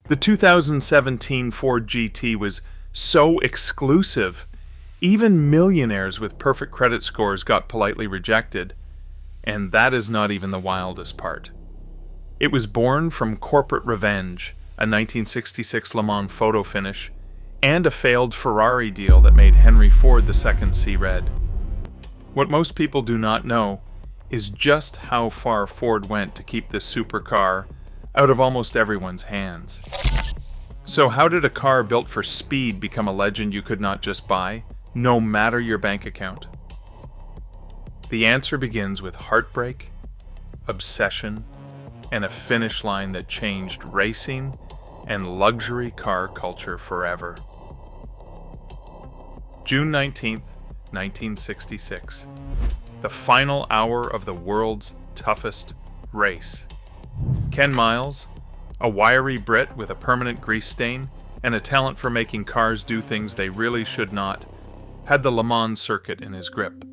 The 2017 Ford GT was so exclusive, even millionaires with perfect credit scores got politely rejected. And that is not even the wildest part. It was born from corporate revenge, a 1966 Le Mans photo finish, and a failed Ferrari deal that made Henry Ford II see red. What most people do not know is just how far Ford went to keep this supercar out of almost everyone's hands. So how did a car built for speed become a legend you could not just buy, no matter your bank account? The answer begins with heartbreak, obsession, and a finish line that changed racing and luxury car culture forever. June 19th, 1966. The final hour of the world's toughest race. Ken Miles, a wiry Brit with a permanent grease stain and a talent for making cars do things they really should not, had the Le Mans circuit in his grip.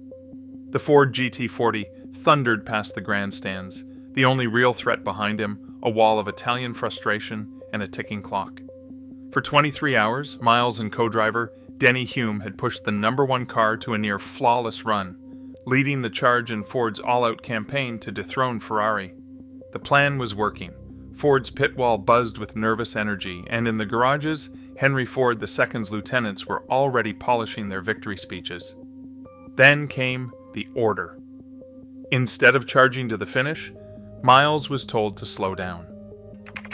The Ford GT40 thundered past the grandstands, the only real threat behind him, a wall of Italian frustration and a ticking clock. For 23 hours, Miles and co-driver Denny Hume had pushed the #1 car to a near flawless run, leading the charge in Ford's all-out campaign to dethrone Ferrari. The plan was working. Ford's pit wall buzzed with nervous energy, and in the garages, Henry Ford II's lieutenants were already polishing their victory speeches. Then came the order. Instead of charging to the finish, Miles was told to slow down.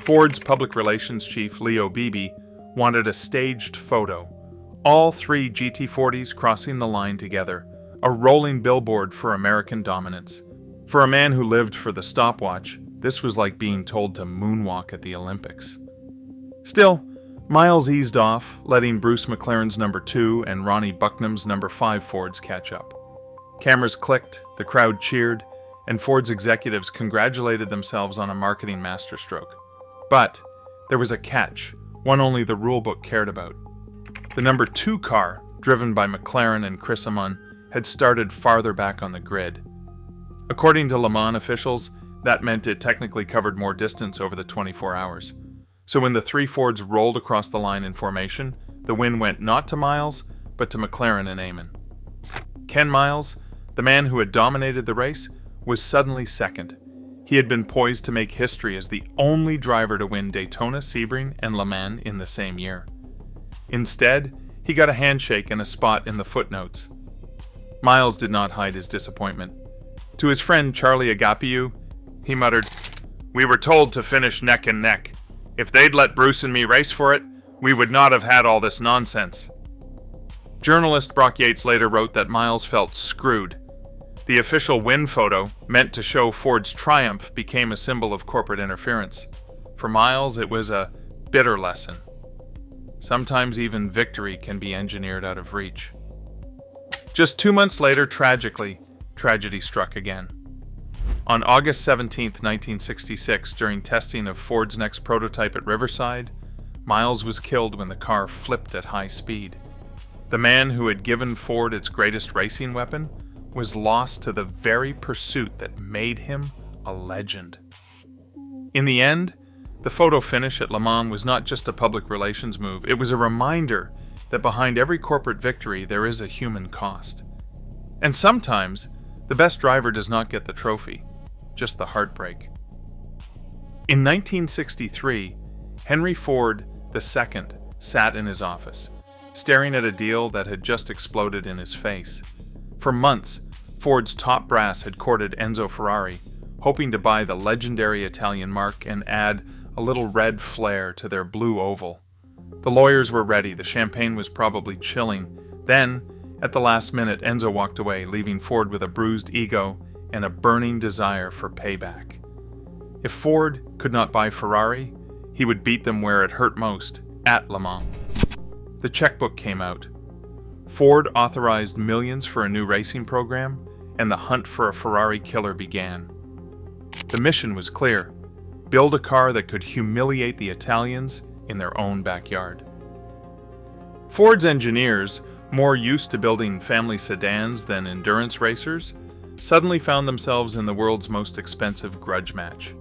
Ford's public relations chief, Leo Beebe, wanted a staged photo. All 3 GT40s crossing the line together, a rolling billboard for American dominance. For a man who lived for the stopwatch, this was like being told to moonwalk at the Olympics. Still, Miles eased off, letting Bruce McLaren's #2 and Ronnie Bucknam's #5 Fords catch up. Cameras clicked, the crowd cheered, and Ford's executives congratulated themselves on a marketing masterstroke. But there was a catch, one only the rulebook cared about. The #2 car, driven by McLaren and Chris Amon, had started farther back on the grid. According to Le Mans officials, that meant it technically covered more distance over the 24 hours. So when the 3 Fords rolled across the line in formation, the win went not to Miles, but to McLaren and Amon. Ken Miles, the man who had dominated the race, was suddenly second. He had been poised to make history as the only driver to win Daytona, Sebring, and Le Mans in the same year. Instead, he got a handshake and a spot in the footnotes. Miles did not hide his disappointment. To his friend Charlie Agapiou, he muttered, "We were told to finish neck and neck. If they'd let Bruce and me race for it, we would not have had all this nonsense." Journalist Brock Yates later wrote that Miles felt screwed. The official win photo, meant to show Ford's triumph, became a symbol of corporate interference. For Miles, it was a bitter lesson. Sometimes even victory can be engineered out of reach. Just 2 months later, tragically, tragedy struck again. On August 17, 1966, during testing of Ford's next prototype at Riverside, Miles was killed when the car flipped at high speed. The man who had given Ford its greatest racing weapon was lost to the very pursuit that made him a legend. In the end, the photo finish at Le Mans was not just a public relations move, it was a reminder that behind every corporate victory there is a human cost. And sometimes, the best driver does not get the trophy, just the heartbreak. In 1963, Henry Ford II sat in his office, staring at a deal that had just exploded in his face. For months, Ford's top brass had courted Enzo Ferrari, hoping to buy the legendary Italian marque and add a little red flair to their blue oval. The lawyers were ready, the champagne was probably chilling. Then, at the last minute, Enzo walked away, leaving Ford with a bruised ego and a burning desire for payback. If Ford could not buy Ferrari, he would beat them where it hurt most, at Le Mans. The checkbook came out. Ford authorized millions for a new racing program, and the hunt for a Ferrari killer began. The mission was clear: build a car that could humiliate the Italians in their own backyard. Ford's engineers, more used to building family sedans than endurance racers, suddenly found themselves in the world's most expensive grudge match.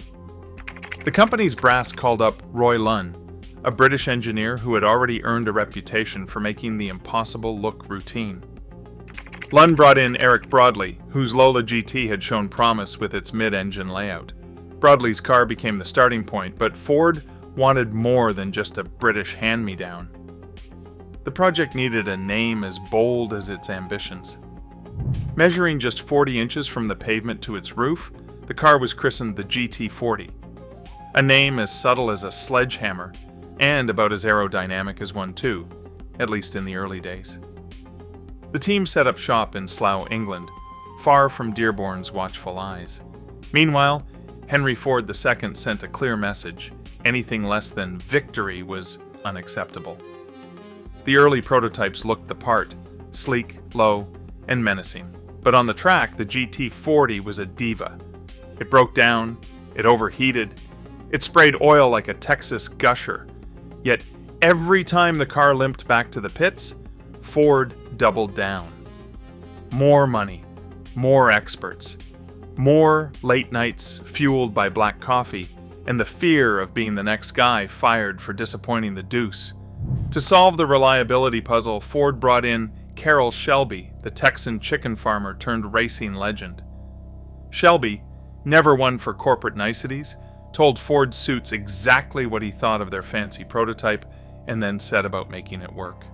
The company's brass called up Roy Lunn, a British engineer who had already earned a reputation for making the impossible look routine. Lund brought in Eric Broadley, whose Lola GT had shown promise with its mid-engine layout. Broadley's car became the starting point, but Ford wanted more than just a British hand-me-down. The project needed a name as bold as its ambitions. Measuring just 40 inches from the pavement to its roof, the car was christened the GT40, a name as subtle as a sledgehammer, and about as aerodynamic as one too, at least in the early days. The team set up shop in Slough, England, far from Dearborn's watchful eyes. Meanwhile, Henry Ford II sent a clear message: anything less than victory was unacceptable. The early prototypes looked the part, sleek, low, and menacing. But on the track, the GT40 was a diva. It broke down, it overheated, it sprayed oil like a Texas gusher. Yet every time the car limped back to the pits, Ford doubled down. More money, more experts, more late nights fueled by black coffee, and the fear of being the next guy fired for disappointing the deuce. To solve the reliability puzzle, Ford brought in Carroll Shelby, the Texan chicken farmer turned racing legend. Shelby, never one for corporate niceties, told Ford suits exactly what he thought of their fancy prototype and then set about making it work.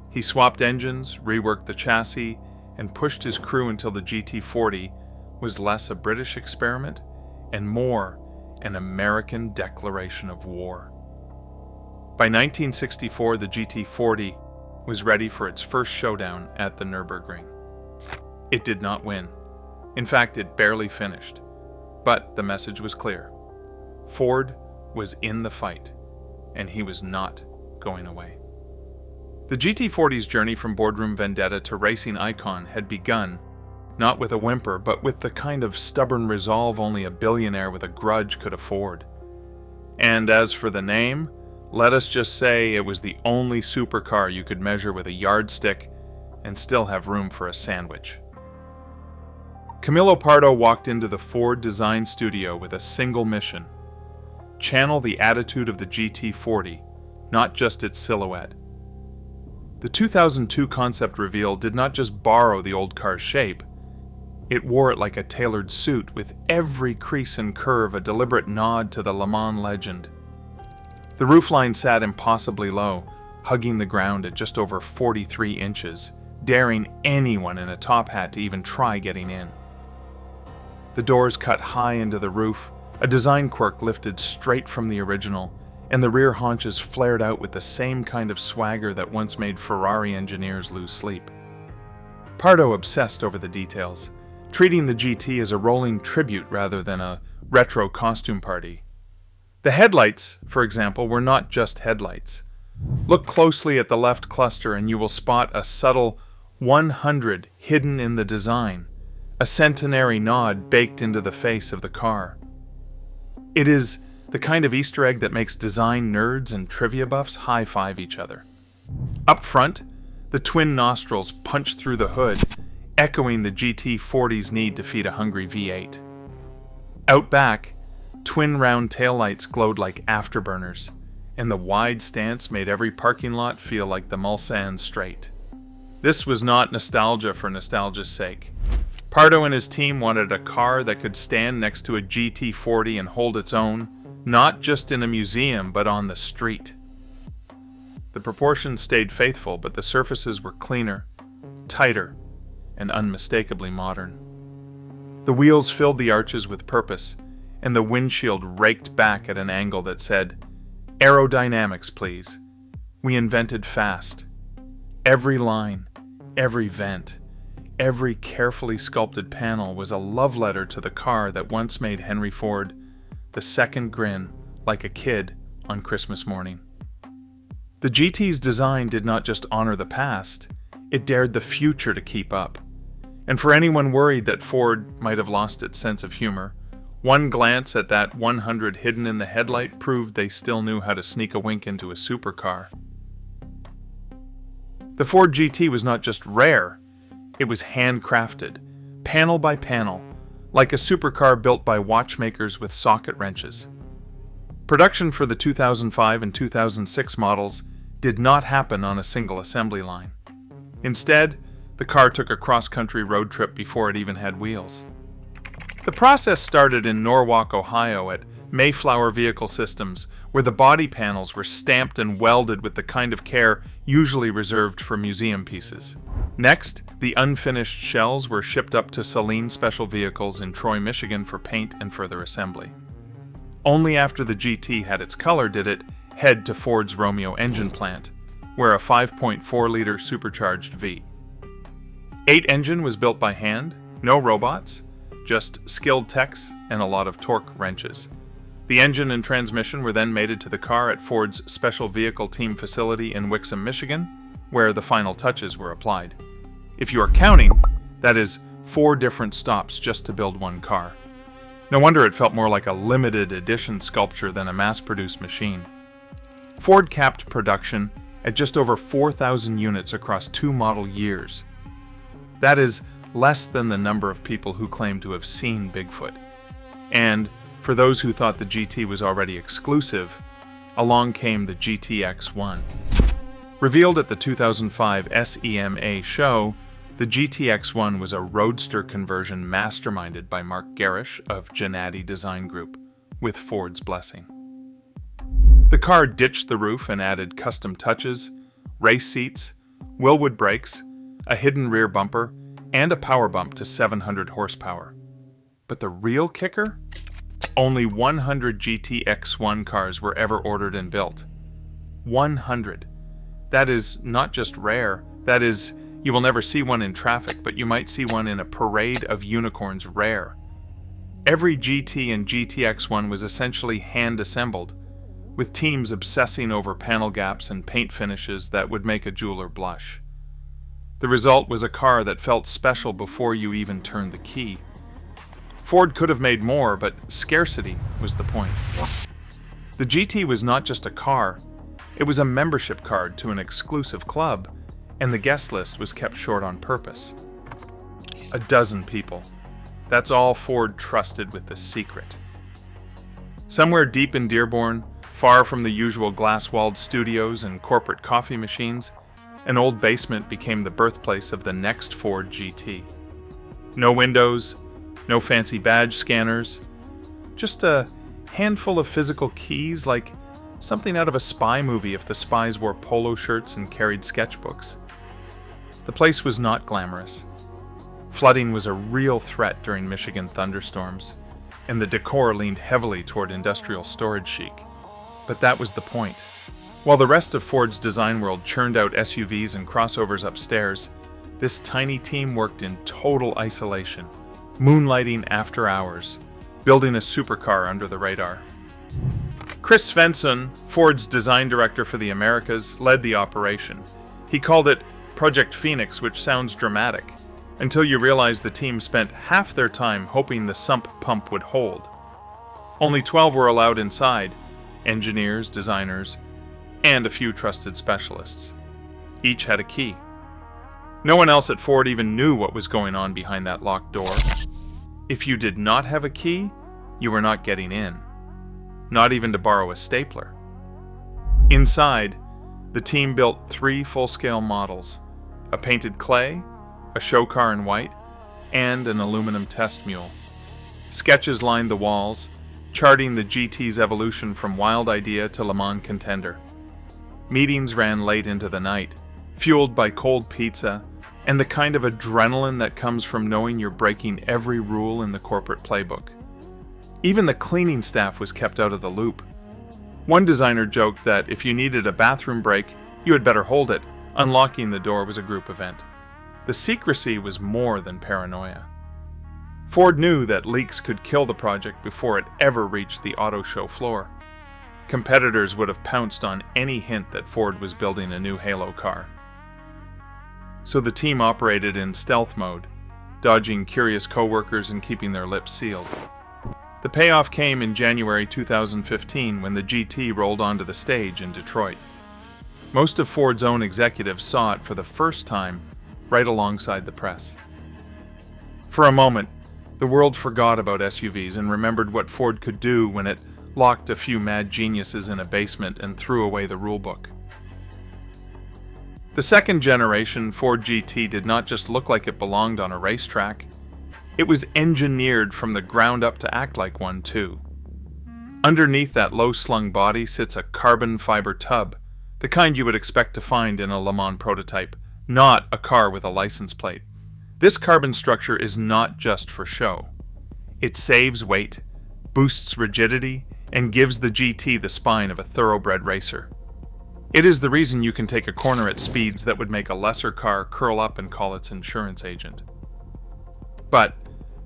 He swapped engines, reworked the chassis, and pushed his crew until the GT40 was less a British experiment and more an American declaration of war. By 1964, the GT40 was ready for its first showdown at the Nürburgring. It did not win. In fact, it barely finished. But the message was clear. Ford was in the fight, and he was not going away. The GT40's journey from boardroom vendetta to racing icon had begun, not with a whimper, but with the kind of stubborn resolve only a billionaire with a grudge could afford. And as for the name, let us just say it was the only supercar you could measure with a yardstick and still have room for a sandwich. Camillo Pardo walked into the Ford design studio with a single mission: channel the attitude of the GT40, not just its silhouette. The 2002 concept reveal did not just borrow the old car's shape, it wore it like a tailored suit, with every crease and curve a deliberate nod to the Le Mans legend. The roofline sat impossibly low, hugging the ground at just over 43 inches, daring anyone in a top hat to even try getting in. The doors cut high into the roof, a design quirk lifted straight from the original, and the rear haunches flared out with the same kind of swagger that once made Ferrari engineers lose sleep. Pardo obsessed over the details, treating the GT as a rolling tribute rather than a retro costume party. The headlights, for example, were not just headlights. Look closely at the left cluster and you will spot a subtle 100 hidden in the design, a centenary nod baked into the face of the car. It is the kind of Easter egg that makes design nerds and trivia buffs high-five each other. Up front, the twin nostrils punch through the hood, echoing the GT40's need to feed a hungry V8. Out back, twin round taillights glowed like afterburners, and the wide stance made every parking lot feel like the Mulsanne Straight. This was not nostalgia for nostalgia's sake. Pardo and his team wanted a car that could stand next to a GT40 and hold its own, not just in a museum, but on the street. The proportions stayed faithful, but the surfaces were cleaner, tighter, and unmistakably modern. The wheels filled the arches with purpose, and the windshield raked back at an angle that said, "Aerodynamics, please. We invented fast." Every line, every vent, every carefully sculpted panel was a love letter to the car that once made Henry Ford the second grin like a kid on Christmas morning. The GT's design did not just honor the past, it dared the future to keep up. And for anyone worried that Ford might have lost its sense of humor, one glance at that 100 hidden in the headlight proved they still knew how to sneak a wink into a supercar. The Ford GT was not just rare, it was handcrafted, panel by panel, like a supercar built by watchmakers with socket wrenches. Production for the 2005 and 2006 models did not happen on a single assembly line. Instead, the car took a cross-country road trip before it even had wheels. The process started in Norwalk, Ohio at Mayflower Vehicle Systems, where the body panels were stamped and welded with the kind of care usually reserved for museum pieces. Next, the unfinished shells were shipped up to Saline Special Vehicles in Troy, Michigan for paint and further assembly. Only after the GT had its color did it head to Ford's Romeo engine plant, where a 5.4-liter supercharged V8 engine was built by hand, no robots, just skilled techs and a lot of torque wrenches. The engine and transmission were then mated to the car at Ford's Special Vehicle Team facility in Wixom, Michigan, where the final touches were applied. If you are counting, that is 4 different stops just to build one car. No wonder it felt more like a limited edition sculpture than a mass-produced machine. Ford capped production at just over 4,000 units across 2 model years. That is less than the number of people who claim to have seen Bigfoot. And for those who thought the GT was already exclusive, along came the GTX-1. Revealed at the 2005 SEMA show, the GTX-1 was a roadster conversion masterminded by Mark Garish of Gennady Design Group, with Ford's blessing. The car ditched the roof and added custom touches, race seats, Willwood brakes, a hidden rear bumper, and a power bump to 700 horsepower. But the real kicker? Only 100 GTX-1 cars were ever ordered and built. 100. That is not just rare, that is, you will never see one in traffic, but you might see one in a parade of unicorns rare. Every GT and GTX-1 was essentially hand-assembled, with teams obsessing over panel gaps and paint finishes that would make a jeweler blush. The result was a car that felt special before you even turned the key. Ford could have made more, but scarcity was the point. The GT was not just a car, it was a membership card to an exclusive club, and the guest list was kept short on purpose. 12 people. That's all Ford trusted with the secret. Somewhere deep in Dearborn, far from the usual glass-walled studios and corporate coffee machines, an old basement became the birthplace of the next Ford GT. No windows, no fancy badge scanners, just a handful of physical keys like something out of a spy movie if the spies wore polo shirts and carried sketchbooks. The place was not glamorous. Flooding was a real threat during Michigan thunderstorms, and the decor leaned heavily toward industrial storage chic. But that was the point. While the rest of Ford's design world churned out SUVs and crossovers upstairs, this tiny team worked in total isolation, moonlighting after hours, building a supercar under the radar. Chris Svensson, Ford's design director for the Americas, led the operation. He called it Project Phoenix, which sounds dramatic, until you realize the team spent half their time hoping the sump pump would hold. Only 12 were allowed inside, engineers, designers, and a few trusted specialists. Each had a key. No one else at Ford even knew what was going on behind that locked door. If you did not have a key, you were not getting in. Not even to borrow a stapler. Inside, the team built 3 full-scale models, a painted clay, a show car in white, and an aluminum test mule. Sketches lined the walls, charting the GT's evolution from wild idea to Le Mans contender. Meetings ran late into the night, fueled by cold pizza and the kind of adrenaline that comes from knowing you're breaking every rule in the corporate playbook. Even the cleaning staff was kept out of the loop. One designer joked that if you needed a bathroom break, you had better hold it. Unlocking the door was a group event. The secrecy was more than paranoia. Ford knew that leaks could kill the project before it ever reached the auto show floor. Competitors would have pounced on any hint that Ford was building a new halo car. So the team operated in stealth mode, dodging curious coworkers and keeping their lips sealed. The payoff came in January 2015 when the GT rolled onto the stage in Detroit. Most of Ford's own executives saw it for the first time right alongside the press. For a moment, the world forgot about SUVs and remembered what Ford could do when it locked a few mad geniuses in a basement, and threw away the rulebook. The second generation Ford GT did not just look like it belonged on a racetrack, it was engineered from the ground up to act like one too. Underneath that low-slung body sits a carbon fiber tub, the kind you would expect to find in a Le Mans prototype, not a car with a license plate. This carbon structure is not just for show. It saves weight, boosts rigidity, and gives the GT the spine of a thoroughbred racer. It is the reason you can take a corner at speeds that would make a lesser car curl up and call its insurance agent. But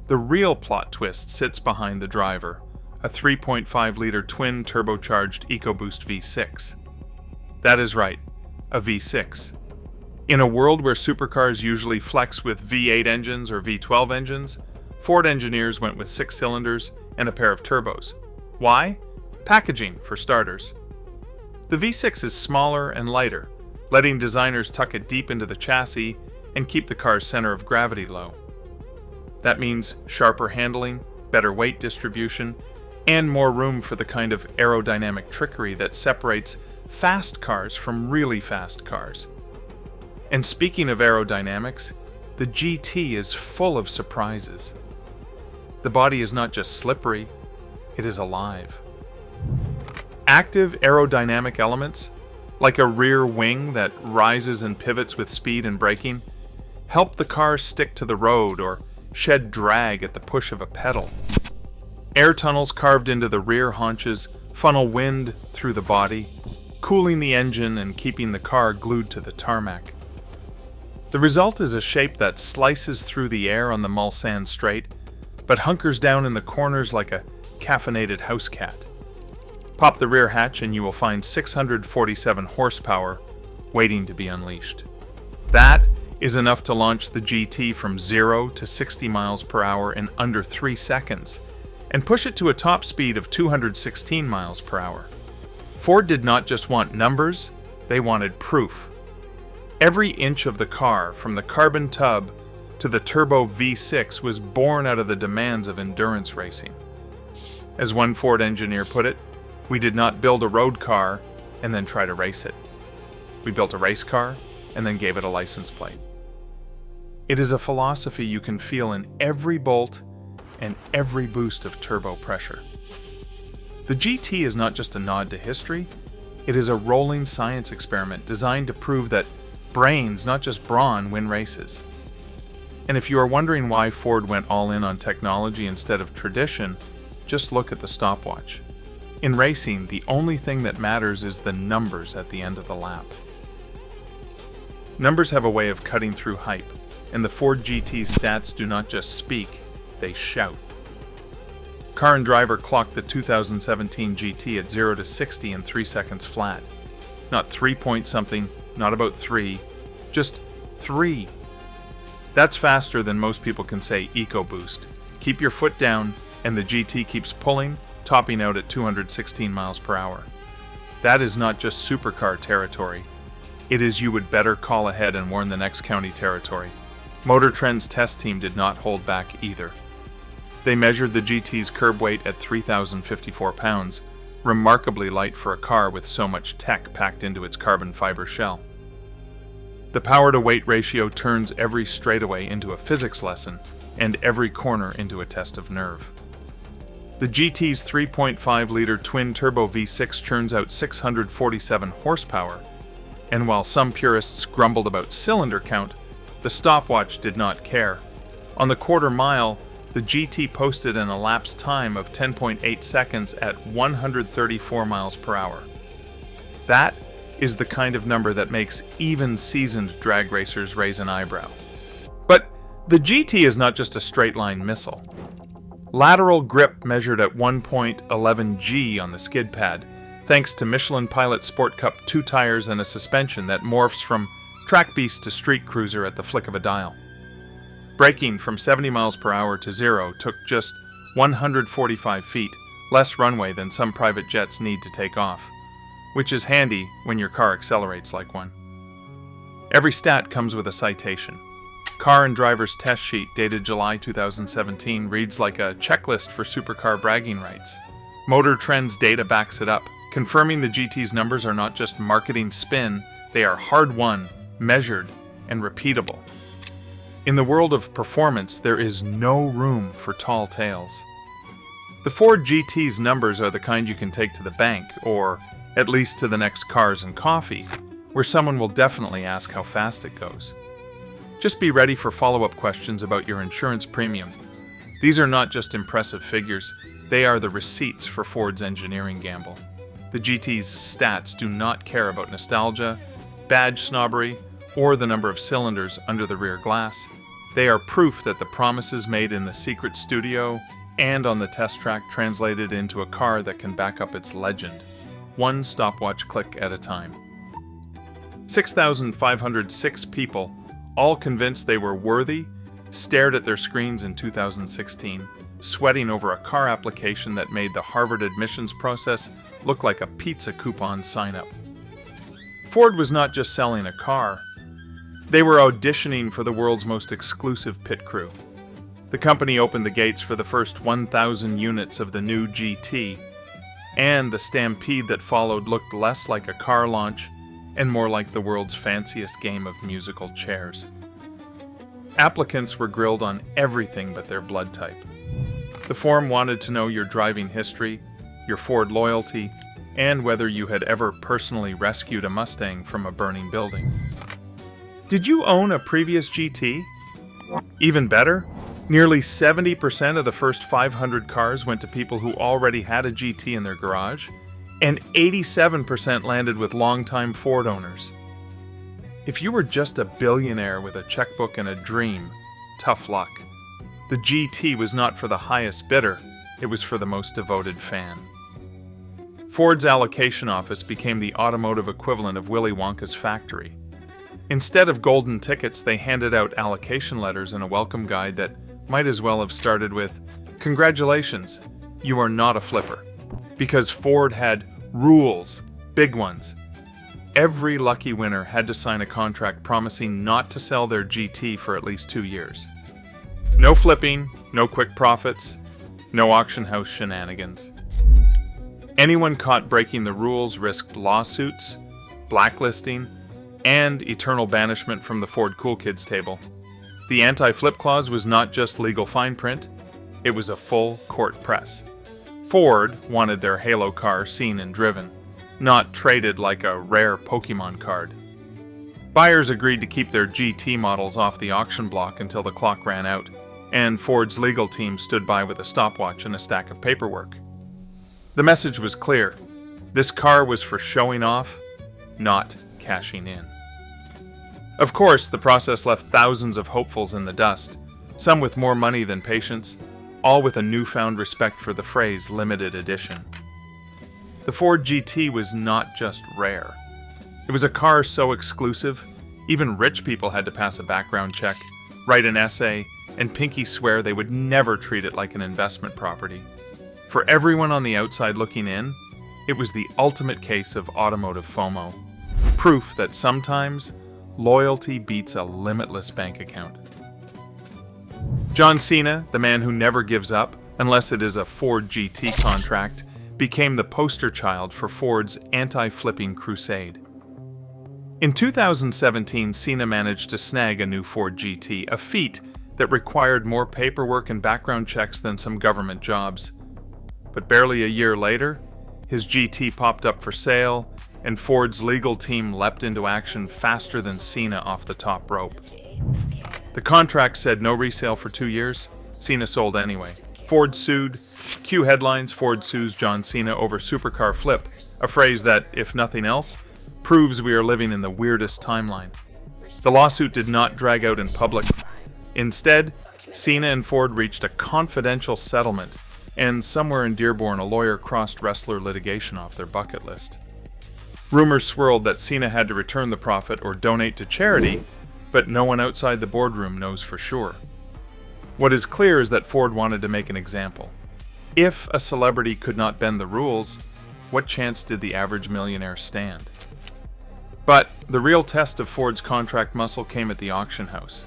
the real plot twist sits behind the driver, a 3.5-liter twin turbocharged EcoBoost V6. That is right, a V6. In a world where supercars usually flex with V8 engines or V12 engines, Ford engineers went with 6 cylinders and a pair of turbos. Why? Packaging, for starters. The V6 is smaller and lighter, letting designers tuck it deep into the chassis and keep the car's center of gravity low. That means sharper handling, better weight distribution, and more room for the kind of aerodynamic trickery that separates fast cars from really fast cars. And speaking of aerodynamics, the GT is full of surprises. The body is not just slippery, it is alive. Active aerodynamic elements, like a rear wing that rises and pivots with speed and braking, help the car stick to the road or shed drag at the push of a pedal. Air tunnels carved into the rear haunches funnel wind through the body, cooling the engine and keeping the car glued to the tarmac. The result is a shape that slices through the air on the Mulsanne straight, but hunkers down in the corners like a caffeinated house cat. Pop the rear hatch and you will find 647 horsepower waiting to be unleashed. That is enough to launch the GT from 0 to 60 miles per hour in under 3 seconds, and push it to a top speed of 216 miles per hour. Ford did not just want numbers, they wanted proof. Every inch of the car, from the carbon tub to the turbo V6, was born out of the demands of endurance racing. As one Ford engineer put it, we did not build a road car and then try to race it. We built a race car and then gave it a license plate. It is a philosophy you can feel in every bolt and every boost of turbo pressure. The GT is not just a nod to history, it is a rolling science experiment designed to prove that brains, not just brawn, win races. And if you are wondering why Ford went all in on technology instead of tradition, just look at the stopwatch. In racing, the only thing that matters is the numbers at the end of the lap. Numbers have a way of cutting through hype, and the Ford GT's stats do not just speak, they shout. Car and Driver clocked the 2017 GT at 0 to 60 in 3 seconds flat. Not 3 point something, not about 3, just 3. That's faster than most people can say EcoBoost. Keep your foot down, and the GT keeps pulling, topping out at 216 miles per hour. That is not just supercar territory. It is you would better call ahead and warn the next county territory. Motor Trend's test team did not hold back either. They measured the GT's curb weight at 3,054 pounds, remarkably light for a car with so much tech packed into its carbon fiber shell. The power-to-weight ratio turns every straightaway into a physics lesson, and every corner into a test of nerve. The GT's 3.5-liter twin-turbo V6 churns out 647 horsepower, and while some purists grumbled about cylinder count, the stopwatch did not care. On the quarter mile, the GT posted an elapsed time of 10.8 seconds at 134 miles per hour. That is the kind of number that makes even seasoned drag racers raise an eyebrow. But the GT is not just a straight-line missile. Lateral grip measured at 1.11 G on the skid pad, thanks to Michelin Pilot Sport Cup 2 tires and a suspension that morphs from track beast to street cruiser at the flick of a dial. Braking from 70 miles per hour to 0 took just 145 feet, less runway than some private jets need to take off, which is handy when your car accelerates like one. Every stat comes with a citation. Car and Driver's test sheet dated July 2017 reads like a checklist for supercar bragging rights. Motor Trend's data backs it up, confirming the GT's numbers are not just marketing spin, they are hard-won, measured, and repeatable. In the world of performance, there is no room for tall tales. The Ford GT's numbers are the kind you can take to the bank, or at least to the next Cars and Coffee, where someone will definitely ask how fast it goes. Just be ready for follow-up questions about your insurance premium. These are not just impressive figures, they are the receipts for Ford's engineering gamble. The GT's stats do not care about nostalgia, badge snobbery, or the number of cylinders under the rear glass. They are proof that the promises made in the secret studio and on the test track translated into a car that can back up its legend, one stopwatch click at a time. 6,506 people, all convinced they were worthy, stared at their screens in 2016, sweating over a car application that made the Harvard admissions process look like a pizza coupon sign-up. Ford was not just selling a car. They were auditioning for the world's most exclusive pit crew. The company opened the gates for the first 1,000 units of the new GT, and the stampede that followed looked less like a car launch and more like the world's fanciest game of musical chairs. Applicants were grilled on everything but their blood type. The form wanted to know your driving history, your Ford loyalty, and whether you had ever personally rescued a Mustang from a burning building. Did you own a previous GT? Even better, nearly 70% of the first 500 cars went to people who already had a GT in their garage, and 87% landed with longtime Ford owners. If you were just a billionaire with a checkbook and a dream, tough luck. The GT was not for the highest bidder, it was for the most devoted fan. Ford's allocation office became the automotive equivalent of Willy Wonka's factory. Instead of golden tickets, they handed out allocation letters and a welcome guide that might as well have started with, "Congratulations, you are not a flipper." Because Ford had rules, big ones. Every lucky winner had to sign a contract promising not to sell their GT for at least 2 years. No flipping, no quick profits, no auction house shenanigans. Anyone caught breaking the rules risked lawsuits, blacklisting, and eternal banishment from the Ford Cool Kids table. The anti-flip clause was not just legal fine print, it was a full court press. Ford wanted their Halo car seen and driven, not traded like a rare Pokemon card. Buyers agreed to keep their GT models off the auction block until the clock ran out, and Ford's legal team stood by with a stopwatch and a stack of paperwork. The message was clear. This car was for showing off, not cashing in. Of course, the process left thousands of hopefuls in the dust, some with more money than patience, all with a newfound respect for the phrase limited edition. The Ford GT was not just rare. It was a car so exclusive, even rich people had to pass a background check, write an essay, and pinky swear they would never treat it like an investment property. For everyone on the outside looking in, it was the ultimate case of automotive FOMO. Proof that sometimes loyalty beats a limitless bank account. John Cena, the man who never gives up, unless it is a Ford GT contract, became the poster child for Ford's anti-flipping crusade. In 2017, Cena managed to snag a new Ford GT, a feat that required more paperwork and background checks than some government jobs. But barely a year later, his GT popped up for sale, and Ford's legal team leapt into action faster than Cena off the top rope. The contract said no resale for 2 years. Cena sold anyway. Ford sued. Cue headlines: Ford sues John Cena over supercar flip, a phrase that, if nothing else, proves we are living in the weirdest timeline. The lawsuit did not drag out in public. Instead, Cena and Ford reached a confidential settlement, and somewhere in Dearborn, a lawyer crossed wrestler litigation off their bucket list. Rumors swirled that Cena had to return the profit or donate to charity, but no one outside the boardroom knows for sure. What is clear is that Ford wanted to make an example. If a celebrity could not bend the rules, what chance did the average millionaire stand? But the real test of Ford's contract muscle came at the auction house.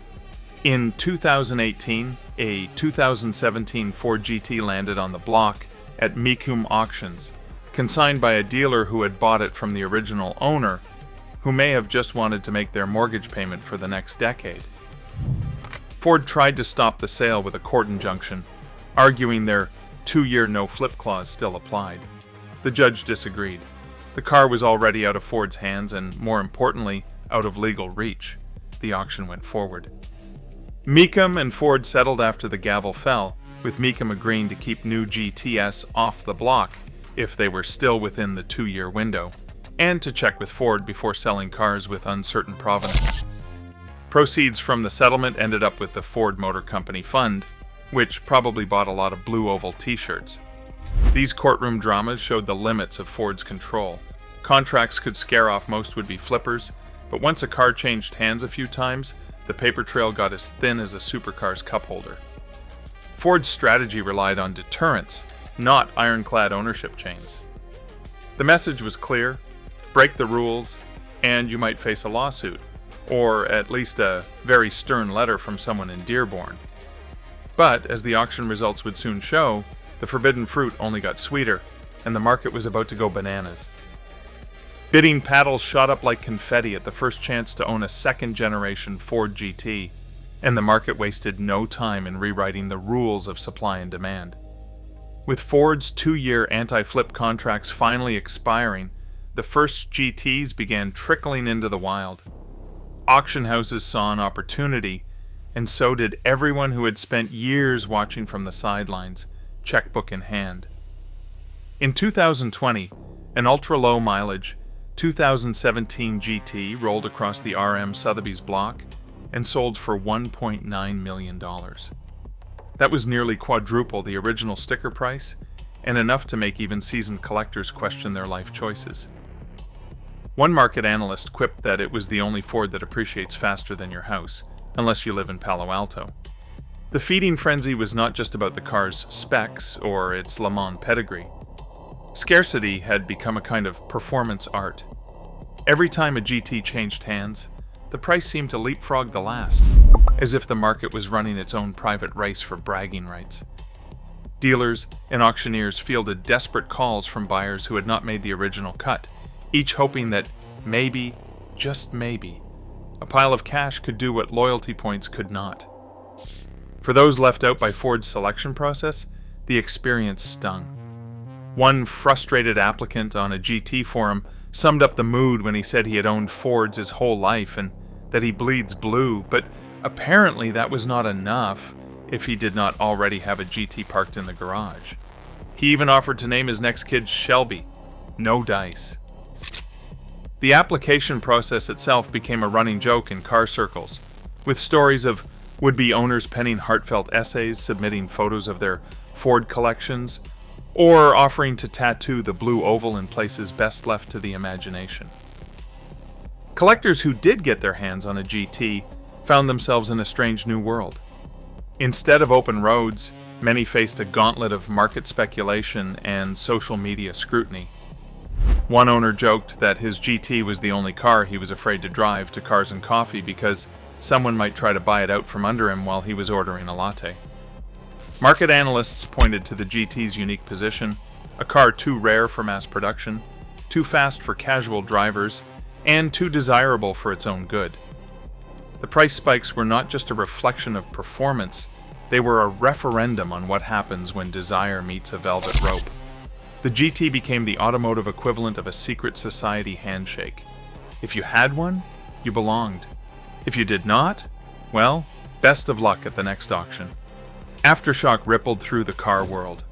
In 2018, a 2017 Ford GT landed on the block at Mecum auctions, consigned by a dealer who had bought it from the original owner, who may have just wanted to make their mortgage payment for the next decade. Ford tried to stop the sale with a court injunction, arguing their 2-year no-flip clause still applied. The judge disagreed. The car was already out of Ford's hands and, more importantly, out of legal reach. The auction went forward. Mecum and Ford settled after the gavel fell, with Mecum agreeing to keep new GTS off the block if they were still within the 2-year window, and to check with Ford before selling cars with uncertain provenance. Proceeds from the settlement ended up with the Ford Motor Company Fund, which probably bought a lot of blue oval t-shirts. These courtroom dramas showed the limits of Ford's control. Contracts could scare off most would-be flippers, but once a car changed hands a few times, the paper trail got as thin as a supercar's cup holder. Ford's strategy relied on deterrence, not ironclad ownership chains. The message was clear: break the rules, and you might face a lawsuit, or at least a very stern letter from someone in Dearborn. But, as the auction results would soon show, the forbidden fruit only got sweeter, and the market was about to go bananas. Bidding paddles shot up like confetti at the first chance to own a second-generation Ford GT, and the market wasted no time in rewriting the rules of supply and demand. With Ford's 2-year anti-flip contracts finally expiring, the first GTs began trickling into the wild. Auction houses saw an opportunity, and so did everyone who had spent years watching from the sidelines, checkbook in hand. In 2020, an ultra-low mileage 2017 GT rolled across the RM Sotheby's block and sold for $1.9 million. That was nearly quadruple the original sticker price, and enough to make even seasoned collectors question their life choices. One market analyst quipped that it was the only Ford that appreciates faster than your house, unless you live in Palo Alto. The feeding frenzy was not just about the car's specs or its Le Mans pedigree. Scarcity had become a kind of performance art. Every time a GT changed hands, the price seemed to leapfrog the last, as if the market was running its own private race for bragging rights. Dealers and auctioneers fielded desperate calls from buyers who had not made the original cut, each hoping that maybe, just maybe, a pile of cash could do what loyalty points could not. For those left out by Ford's selection process, the experience stung. One frustrated applicant on a GT forum summed up the mood when he said he had owned Fords his whole life and that he bleeds blue, but apparently that was not enough if he did not already have a GT parked in the garage. He even offered to name his next kid Shelby. No dice. The application process itself became a running joke in car circles, with stories of would-be owners penning heartfelt essays, submitting photos of their Ford collections, or offering to tattoo the blue oval in places best left to the imagination. Collectors who did get their hands on a GT found themselves in a strange new world. Instead of open roads, many faced a gauntlet of market speculation and social media scrutiny. One owner joked that his GT was the only car he was afraid to drive to Cars and Coffee because someone might try to buy it out from under him while he was ordering a latte. Market analysts pointed to the GT's unique position, a car too rare for mass production, too fast for casual drivers, and too desirable for its own good. The price spikes were not just a reflection of performance, they were a referendum on what happens when desire meets a velvet rope. The GT became the automotive equivalent of a secret society handshake. If you had one, you belonged. If you did not, well, best of luck at the next auction. Aftershock rippled through the car world.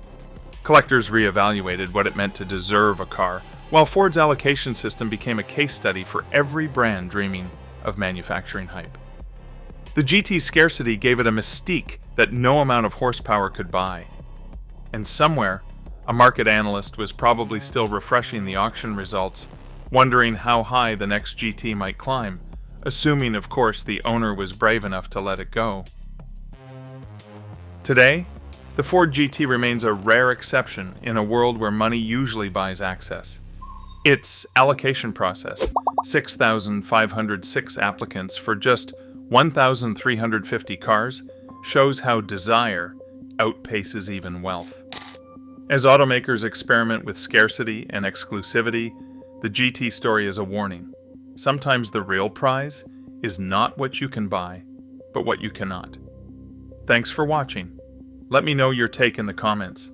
Collectors reevaluated what it meant to deserve a car, while Ford's allocation system became a case study for every brand dreaming of manufacturing hype. The GT's scarcity gave it a mystique that no amount of horsepower could buy. And somewhere, a market analyst was probably still refreshing the auction results, wondering how high the next GT might climb, assuming, of course, the owner was brave enough to let it go. Today, the Ford GT remains a rare exception in a world where money usually buys access. Its allocation process, 6,506 applicants for just 1,350 cars, shows how desire outpaces even wealth. As automakers experiment with scarcity and exclusivity, the GT story is a warning. Sometimes the real prize is not what you can buy, but what you cannot. Thanks for watching. Let me know your take in the comments.